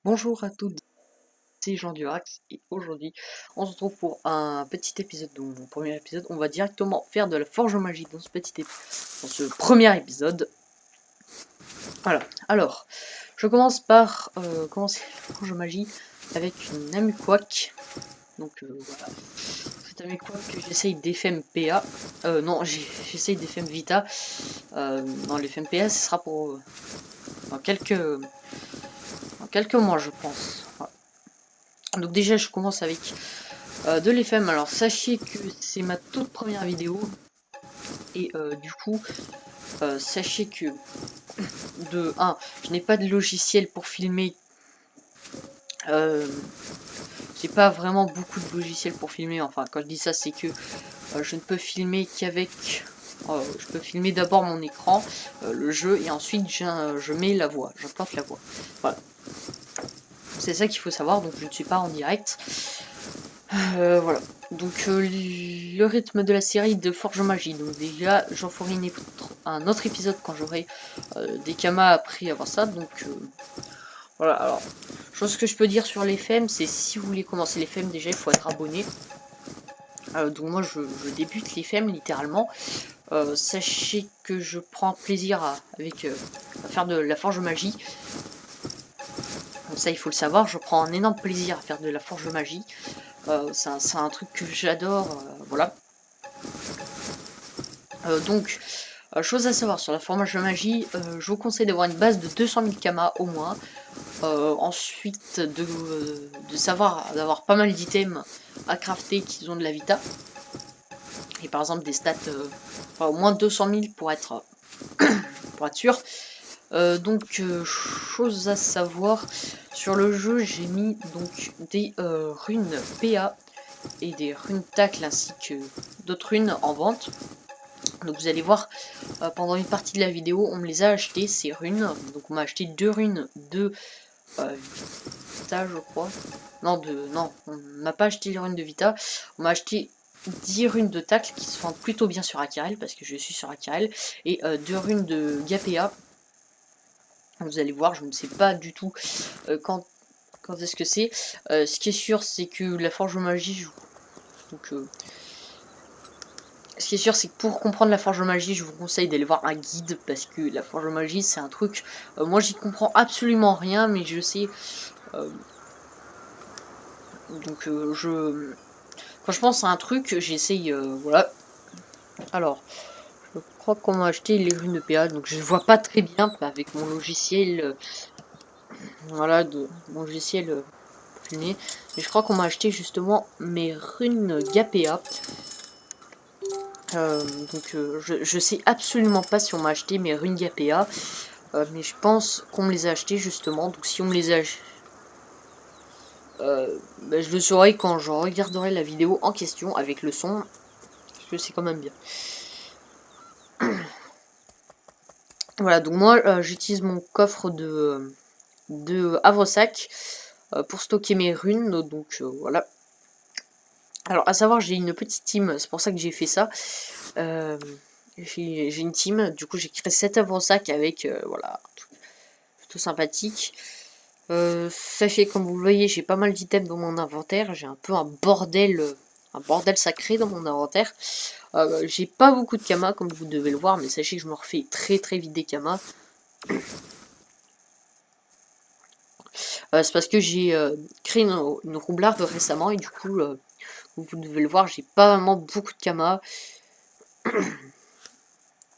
Bonjour à toutes, c'est Jean Durax et aujourd'hui on se retrouve pour un petit épisode, donc mon premier épisode. On va directement faire de la forge magie dans ce premier épisode. Voilà, alors je commence par commencer la forge magie avec une Amuquac. Donc voilà, cette Amuquac que j'essaye d'FMPA. Non, j'essaye d'FM Vita. Non, l'FMPA ce sera pour dans quelques mois je pense. Voilà. Donc déjà je commence avec de l'FM. Alors sachez que c'est ma toute première vidéo et du coup sachez que de 1 je n'ai pas de logiciel pour filmer. J'ai pas vraiment beaucoup de logiciels pour filmer. Enfin quand je dis ça c'est que je ne peux filmer qu'avec je peux filmer d'abord mon écran, le jeu, et ensuite je mets la voix, j'implante la voix. Voilà, c'est ça qu'il faut savoir. Donc je ne suis pas en direct. Voilà, donc le rythme de la série de Forge Magie. Donc déjà, j'en ferai un autre épisode quand j'aurai des kamas après avoir ça. Donc voilà, alors, chose que je peux dire sur les FEM, c'est si vous voulez commencer les FEM, déjà il faut être abonné. Donc moi je débute les FEM littéralement. Sachez que je prends plaisir à faire de la Forge Magie. Donc ça il faut le savoir, je prends un énorme plaisir à faire de la Forge Magie. C'est un truc que j'adore, voilà. Donc, chose à savoir sur la formation de magie, je vous conseille d'avoir une base de 200 000 kamas au moins. Ensuite, d'avoir pas mal d'items à crafter qui ont de la vita. Et par exemple des stats, au moins 200 000 pour être sûr. Donc, chose à savoir sur le jeu, j'ai mis donc des runes PA et des runes tacle ainsi que d'autres runes en vente. Donc vous allez voir, pendant une partie de la vidéo, on me les a achetées, ces runes. Donc on m'a acheté 2 runes de Vita, je crois. Non, on m'a pas acheté les runes de Vita. On m'a acheté 10 runes de tacle qui se vendent plutôt bien sur Akirel, parce que je suis sur Akirel. Et 2 runes de Gapea. Vous allez voir, je ne sais pas du tout quand est-ce que c'est. Ce qui est sûr, c'est que la forge magie, donc ce qui est sûr, c'est que pour comprendre la forge magie, je vous conseille d'aller voir un guide, parce que la forge magie, c'est un truc... moi, j'y comprends absolument rien, mais je sais... donc, quand je pense à un truc, j'essaye... voilà. Alors, je crois qu'on m'a acheté les runes de PA, donc je vois pas très bien avec mon logiciel... voilà, mon logiciel... mais je crois qu'on m'a acheté justement mes runes Gapea. Donc je sais absolument pas si on m'a acheté mes runes Gapea, mais je pense qu'on me les a achetés justement. Donc si on me les a bah, je le saurai quand je regarderai la vidéo en question avec le son, parce que c'est quand même bien. Voilà, donc moi j'utilise mon coffre de Havresac pour stocker mes runes, donc voilà. Alors à savoir, j'ai une petite team, c'est pour ça que j'ai fait ça. J'ai une team, du coup j'ai créé 7 Havresac avec, voilà, tout sympathique. Sachez, comme vous le voyez, j'ai pas mal d'items dans mon inventaire. J'ai un peu un bordel sacré dans mon inventaire. J'ai pas beaucoup de kamas, comme vous devez le voir, mais sachez que je me refais très très vite des kamas. C'est parce que j'ai créé une roublarde récemment, et du coup, vous devez le voir, j'ai pas vraiment beaucoup de kamas.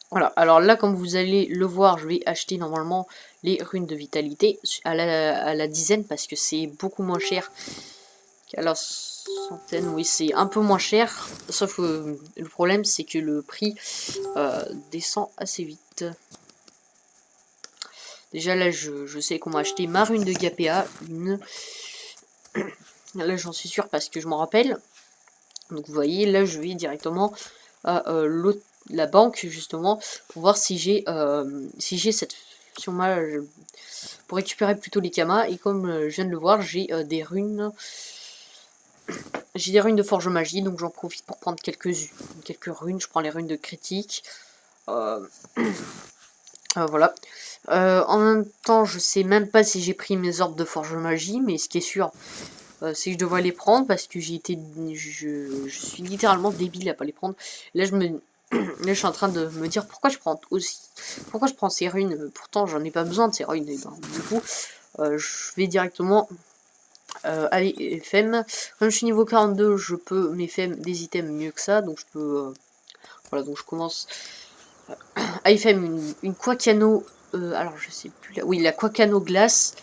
Voilà, alors là, comme vous allez le voir, je vais acheter normalement les runes de vitalité à la dizaine, parce que c'est beaucoup moins cher qu'à la centaine. Oui, c'est un peu moins cher, sauf que le problème, c'est que le prix descend assez vite. Déjà là, je sais qu'on m'a acheté ma rune de Gapea, là j'en suis sûr parce que je m'en rappelle. Donc vous voyez, là je vais directement à la banque justement pour voir si j'ai cette pour récupérer plutôt les kamas. Et comme je viens de le voir, j'ai des runes. J'ai des runes de forge magie, donc j'en profite pour prendre quelques runes. Je prends les runes de critique. Voilà. En même temps, je sais même pas si j'ai pris mes ordres de forge magie, mais ce qui est sûr, c'est que je devrais les prendre parce que je suis littéralement débile à pas les prendre. Là, là, je suis en train de me dire pourquoi je prends ces runes. Pourtant, j'en ai pas besoin de ces runes. Et ben, du coup, je vais directement aller FM. Comme je suis niveau 42, je peux m'FM des items mieux que ça, donc je peux. Voilà, donc je commence à FM une Quacano. Alors, je sais plus là. Oui, la Quacano glace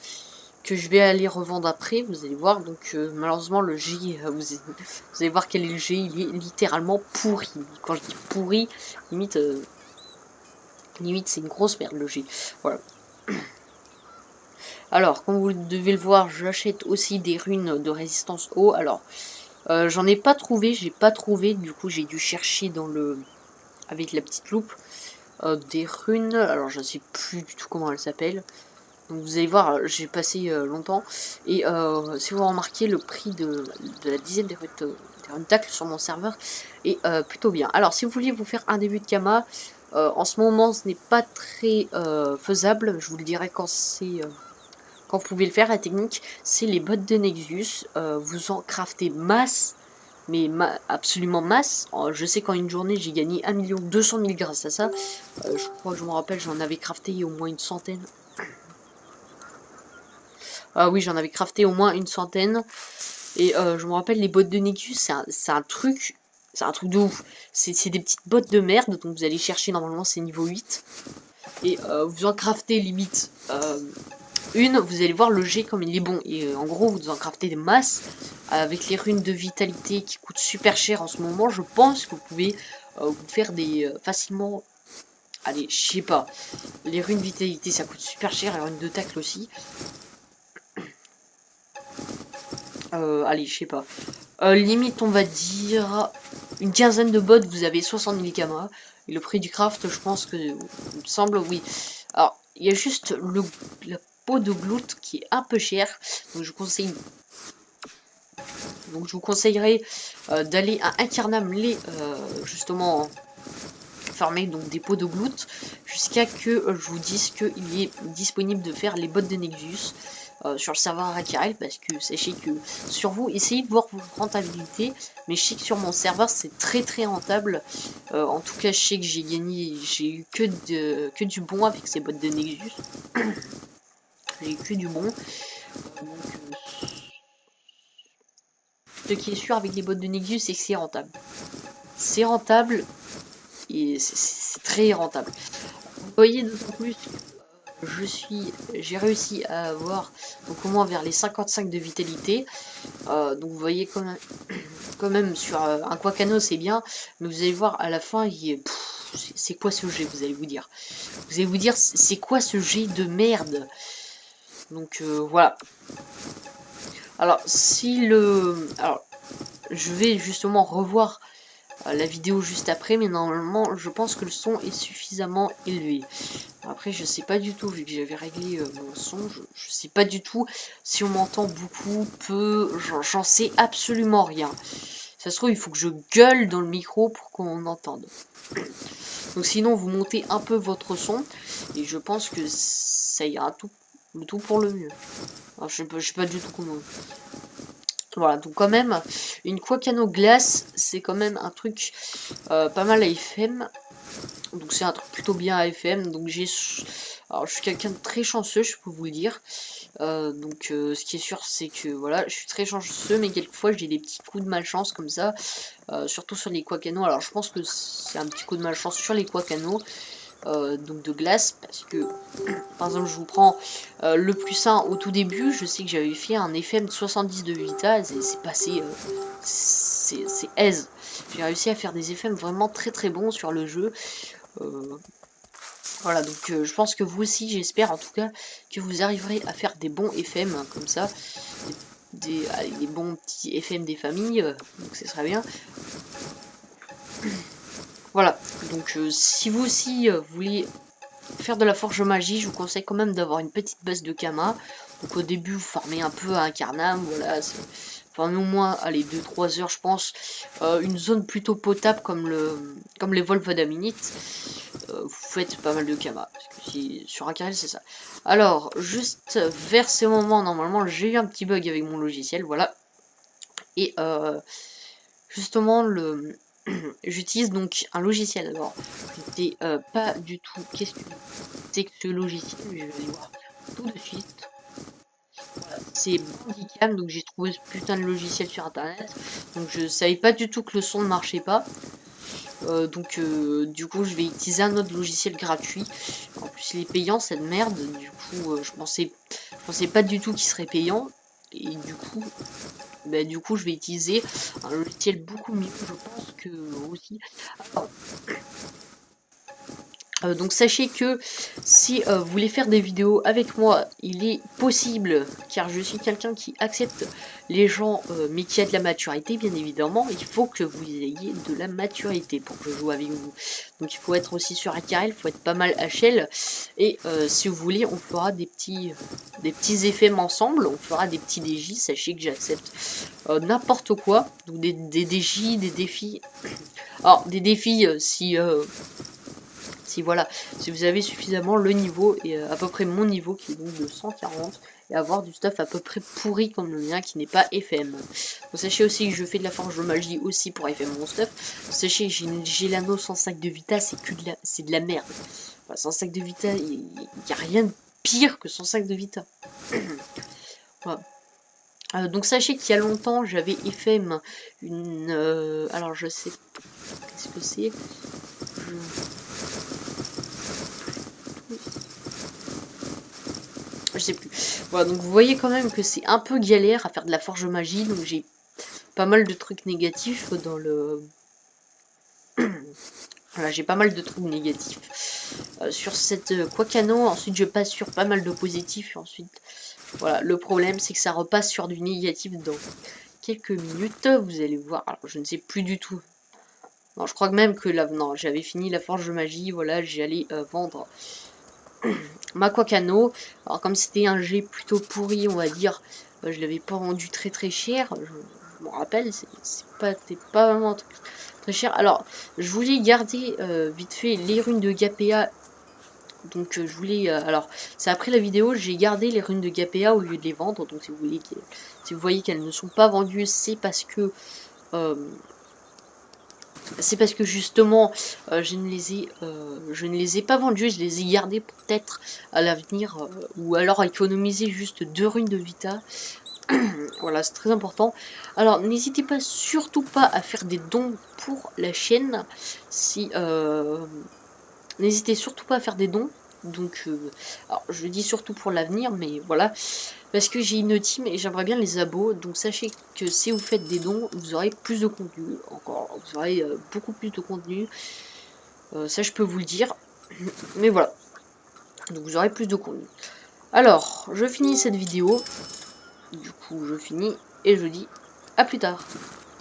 que je vais aller revendre après, vous allez voir. Donc malheureusement le G, vous allez voir quel est le G, il est littéralement pourri. Quand je dis pourri, limite, limite c'est une grosse merde le G. Voilà. Alors, comme vous devez le voir, j'achète aussi des runes de résistance eau. Alors, j'en ai pas trouvé, j'ai pas trouvé, du coup j'ai dû chercher dans le... avec la petite loupe, des runes, alors je ne sais plus du tout comment elles s'appellent. Donc vous allez voir, j'ai passé longtemps. Et si vous remarquez, le prix de la dizaine des runes tacles sur mon serveur est plutôt bien. Alors si vous vouliez vous faire un début de Kama, en ce moment ce n'est pas très faisable. Je vous le dirai quand c'est... quand vous pouvez le faire, la technique, c'est les bottes de Nexus. Vous en craftez masse, mais absolument masse. Je sais qu'en une journée, j'ai gagné 1 200 000 grâce à ça. Je crois que je me rappelle, j'en avais crafté au moins une centaine. Ah oui, j'en avais crafté au moins une centaine. Et je me rappelle, les bottes de Nexus, c'est un truc... C'est un truc de ouf. C'est des petites bottes de merde, donc vous allez chercher, normalement c'est niveau 8. Et vous en craftez limite une, vous allez voir le G comme il est bon. Et en gros, vous en craftez des masses. Avec les runes de vitalité qui coûtent super cher en ce moment, je pense que vous pouvez vous faire des... facilement... Allez, je sais pas. Les runes vitalité, ça coûte super cher. Les runes de tacle aussi. Allez, je sais pas. Limite, on va dire une quinzaine de bots, vous avez 60 000 kamas. Et le prix du craft, je pense que, il me semble, oui. Alors, il y a juste la peau de gloute qui est un peu chère. Donc, je conseille. Donc, je vous conseillerais d'aller à Incarnam les justement farmer donc des peaux de gloute jusqu'à que je vous dise qu'il est disponible de faire les bots de Nexus. Sur le serveur Akirel, parce que sachez que sur vous, essayez de voir votre rentabilité, mais je sais que sur mon serveur c'est très très rentable. En tout cas, je sais que j'ai gagné, j'ai eu que du bon avec ces bottes de Nexus. J'ai eu que du bon. Donc, ce qui est sûr avec les bottes de Nexus, c'est que c'est rentable. C'est rentable et c'est très rentable. Vous voyez d'autant plus j'ai réussi à avoir donc au moins vers les 55 de vitalité. Donc vous voyez quand même sur un Quacano c'est bien, mais vous allez voir à la fin c'est quoi ce jet, vous allez vous dire. Vous allez vous dire c'est quoi ce jet de merde. Donc voilà. Alors alors je vais justement revoir la vidéo juste après, mais normalement je pense que le son est suffisamment élevé. Après je sais pas du tout, vu que j'avais réglé mon son, je sais pas du tout si on m'entend beaucoup, peu, j'en sais absolument rien. Ça se trouve il faut que je gueule dans le micro pour qu'on entende. Donc sinon vous montez un peu votre son, et je pense que ça ira tout pour le mieux. Alors, je sais pas du tout comment... Voilà, donc quand même, une Quacano glace, c'est quand même un truc pas mal à FM. Donc c'est un truc plutôt bien à FM. Donc alors je suis quelqu'un de très chanceux, je peux vous le dire. Donc ce qui est sûr, c'est que voilà, je suis très chanceux, mais quelquefois j'ai des petits coups de malchance comme ça. Surtout sur les Quacano. Alors je pense que c'est un petit coup de malchance sur les Quacano. Donc de glace, parce que par exemple je vous prends le plus 1 au tout début, je sais que j'avais fait un FM de 70 de Vita, et c'est passé, c'est aise. J'ai réussi à faire des FM vraiment très très bons sur le jeu. Voilà, donc je pense que vous aussi, j'espère en tout cas que vous arriverez à faire des bons FM hein, comme ça, des bons petits FM des familles, donc ce serait bien. Voilà, donc si vous aussi voulez faire de la forge magie, je vous conseille quand même d'avoir une petite base de Kama. Donc au début, vous formez un peu à Incarnam, voilà, enfin au moins, allez, 2-3 heures je pense, une zone plutôt potable comme les Volvodaminite. Vous faites pas mal de Kama. Parce que si, sur Acarel, c'est ça. Alors, juste vers ces moments, normalement, j'ai eu un petit bug avec mon logiciel, voilà. Et justement, j'utilise donc un logiciel. Alors, je sais pas du tout qu'est-ce que c'est que ce logiciel, je vais voir tout de suite. Voilà, c'est Bandicam, donc j'ai trouvé ce putain de logiciel sur internet. Donc je savais pas du tout que le son ne marchait pas. Du coup je vais utiliser un autre logiciel gratuit. En plus il est payant cette merde. Du coup je pensais pas du tout qu'il serait payant. Et du coup je vais utiliser un logiciel beaucoup mieux je pense que aussi. Alors, donc sachez que si vous voulez faire des vidéos avec moi, il est possible, car je suis quelqu'un qui accepte les gens, mais qui a de la maturité, bien évidemment. Il faut que vous ayez de la maturité pour que je joue avec vous. Donc il faut être aussi sur Acarel, il faut être pas mal HL. Et si vous voulez, on fera des petits FM ensemble, on fera des petits DJ, sachez que j'accepte n'importe quoi. Donc des DJ, des défis. Alors des défis si voilà, si vous avez suffisamment le niveau et à peu près mon niveau qui est donc de 140 et avoir du stuff à peu près pourri comme le mien qui n'est pas FM. Donc, sachez aussi que je fais de la forge de magie aussi pour FM mon stuff. Sachez que j'ai l'anneau sans sac de vita, c'est de la merde. Enfin, sans sac de vita, il n'y a rien de pire que sans sac de vita. Voilà. Donc sachez qu'il y a longtemps j'avais FM une alors je sais qu'est-ce que c'est. Je sais plus. Voilà, donc vous voyez quand même que c'est un peu galère à faire de la forge magie, donc j'ai pas mal de trucs négatifs dans le... Voilà, j'ai pas mal de trucs négatifs sur cette Quacano. Ensuite je passe sur pas mal de positifs, et ensuite voilà, le problème c'est que ça repasse sur du négatif dans quelques minutes, vous allez voir. Alors je ne sais plus du tout. Non, je crois que même que là, non, j'avais fini la forge de magie, voilà, j'allais vendre ma Quacano. Alors comme c'était un jet plutôt pourri, on va dire, je l'avais pas vendu très très cher, je m'en rappelle, c'était pas vraiment très cher. Alors je voulais garder vite fait les runes de Gapea, donc je voulais, alors c'est après la vidéo, j'ai gardé les runes de Gapea au lieu de les vendre, donc si vous voyez qu'elles ne sont pas vendues, c'est parce que justement je ne les ai pas vendus, je les ai gardés peut-être à l'avenir ou alors économiser juste 2 runes de vita. Voilà, c'est très important. Alors n'hésitez pas surtout pas à faire des dons pour la chaîne. Si n'hésitez surtout pas à faire des dons. Donc alors je dis surtout pour l'avenir, mais voilà, parce que j'ai une team et j'aimerais bien les abos. Donc sachez que si vous faites des dons, vous aurez plus de contenu. Encore, vous aurez beaucoup plus de contenu. Ça je peux vous le dire. Mais voilà. Donc vous aurez plus de contenu. Alors, je finis cette vidéo. Du coup, je finis et je dis à plus tard.